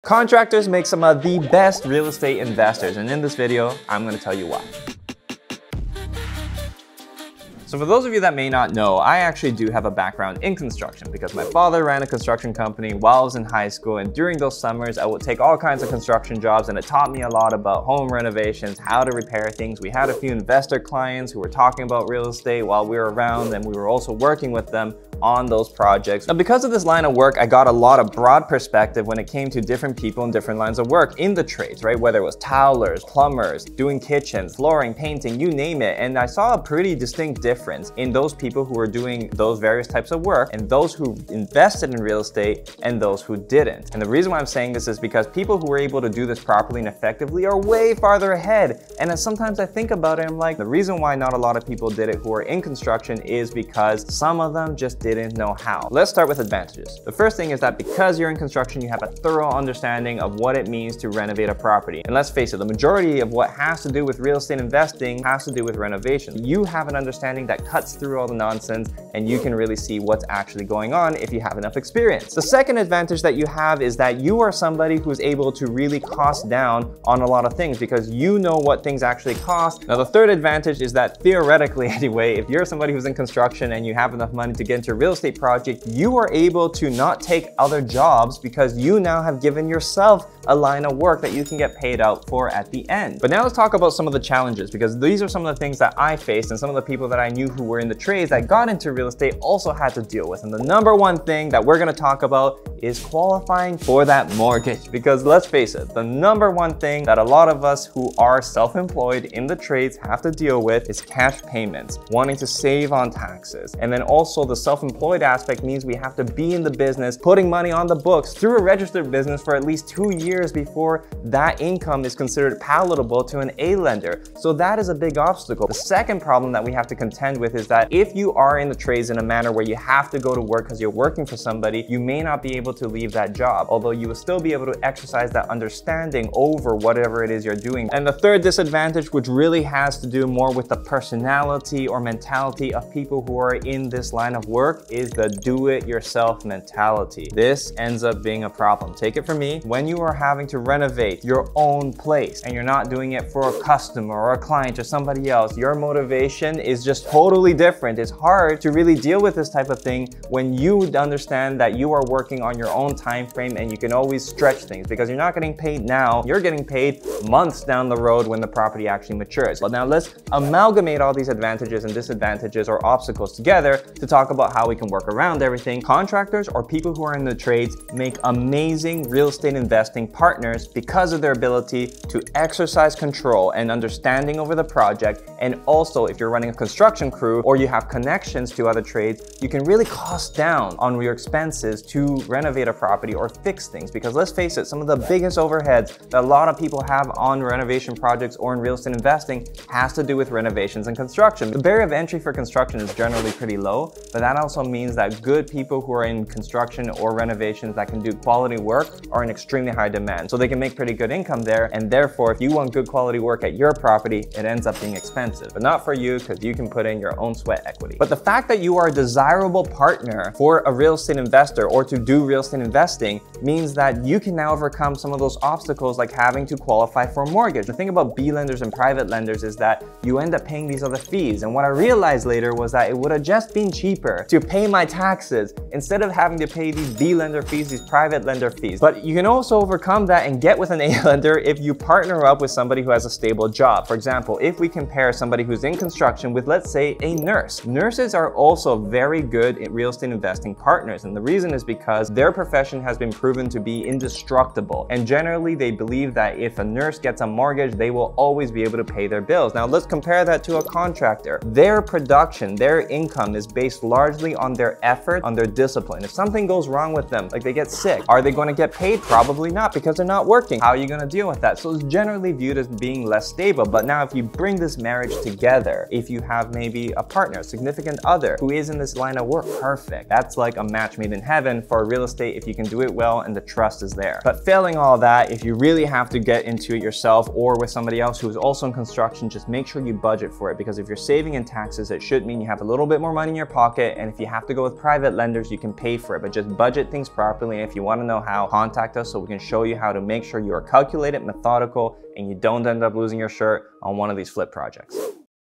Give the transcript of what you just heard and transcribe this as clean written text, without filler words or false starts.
Contractors make some of the best real estate investors, and in this video, I'm going to tell you why. So for those of you that may not know, I actually do have a background in construction because my father ran a construction company while I was in high school, and during those summers I would take all kinds of construction jobs, and it taught me a lot about home renovations, how to repair things. We had a few investor clients who were talking about real estate while we were around, and we were also working with them on those projects. Now, because of this line of work, I got a lot of broad perspective when it came to different people in different lines of work in the trades, right? Whether it was towelers, plumbers, doing kitchens, flooring, painting, you name it. And I saw a pretty distinct difference in those people who were doing those various types of work and those who invested in real estate and those who didn't. And the reason why I'm saying this is because people who were able to do this properly and effectively are way farther ahead. And as sometimes I think about it, I'm like, the reason why not a lot of people did it who are in construction is because some of them just didn't know how. Let's start with advantages. The first thing is that because you're in construction, you have a thorough understanding of what it means to renovate a property. And let's face it, the majority of what has to do with real estate investing has to do with renovation. You have an understanding that cuts through all the nonsense, and you can really see what's actually going on if you have enough experience. The second advantage that you have is that you are somebody who's able to really cost down on a lot of things because you know what things actually cost. Now, the third advantage is that theoretically anyway, if you're somebody who's in construction and you have enough money to get into a real estate project, you are able to not take other jobs because you now have given yourself a line of work that you can get paid out for at the end. But now let's talk about some of the challenges, because these are some of the things that I faced and some of the people that I knew who were in the trades that got into real estate also had to deal with. And the number one thing that we're going to talk about is qualifying for that mortgage. Because let's face it, the number one thing that a lot of us who are self-employed in the trades have to deal with is cash payments, wanting to save on taxes. And then also the self-employed aspect means we have to be in the business, putting money on the books through a registered business for at least 2 years before that income is considered palatable to an A lender. So that is a big obstacle. The second problem that we have to contend with is that if you are in the trades in a manner where you have to go to work because you're working for somebody, you may not be able to leave that job, although you will still be able to exercise that understanding over whatever it is you're doing. And the third disadvantage, which really has to do more with the personality or mentality of people who are in this line of work, is the do-it-yourself mentality. This ends up being a problem. Take it from me, when you are having to renovate your own place and you're not doing it for a customer or a client or somebody else, your motivation is just totally different. It's hard to really deal with this type of thing when you understand that you are working on your own time frame and you can always stretch things, because you're not getting paid now, you're getting paid months down the road when the property actually matures. But now let's amalgamate all these advantages and disadvantages or obstacles together to talk about how we can work around everything. Contractors or people who are in the trades make amazing real estate investing partners because of their ability to exercise control and understanding over the project. And also, if you're running a construction crew or you have connections to other trades, you can really cost down on your expenses to renovate a property or fix things. Because let's face it, some of the biggest overheads that a lot of people have on renovation projects or in real estate investing has to do with renovations and construction. The barrier of entry for construction is generally pretty low, but that also means that good people who are in construction or renovations that can do quality work are in extremely high demand. So they can make pretty good income there, and therefore if you want good quality work at your property, it ends up being expensive. But not for you, because you can put in your own sweat equity. But the fact that you are a desirable partner for a real estate investor or to do real estate investing means that you can now overcome some of those obstacles, like having to qualify for a mortgage. The thing about B lenders and private lenders is that you end up paying these other fees. And what I realized later was that it would have just been cheaper to pay my taxes instead of having to pay these B lender fees, these private lender fees. But you can also overcome that and get with an A lender if you partner up with somebody who has a stable job. For example, if we compare somebody who's in construction with, let's say, a nurse. Nurses are also very good at real estate investing partners. And the reason is because their profession has been proven to be indestructible. And generally, they believe that if a nurse gets a mortgage, they will always be able to pay their bills. Now, let's compare that to a contractor. Their production, their income is based largely on their effort, on their discipline. If something goes wrong with them, like they get sick, are they going to get paid? Probably not, because they're not working. How are you going to deal with that? So it's generally viewed as being less stable. But now if you bring this marriage marriage together. If you have maybe a partner, a significant other who is in this line of work, perfect. That's like a match made in heaven for real estate if you can do it well and the trust is there. But failing all that, if you really have to get into it yourself or with somebody else who is also in construction, just make sure you budget for it, because if you're saving in taxes, it should mean you have a little bit more money in your pocket, and if you have to go with private lenders, you can pay for it, but just budget things properly. And if you want to know how, contact us so we can show you how to make sure you are calculated, methodical, and you don't end up losing your shirt on one of these flip projects.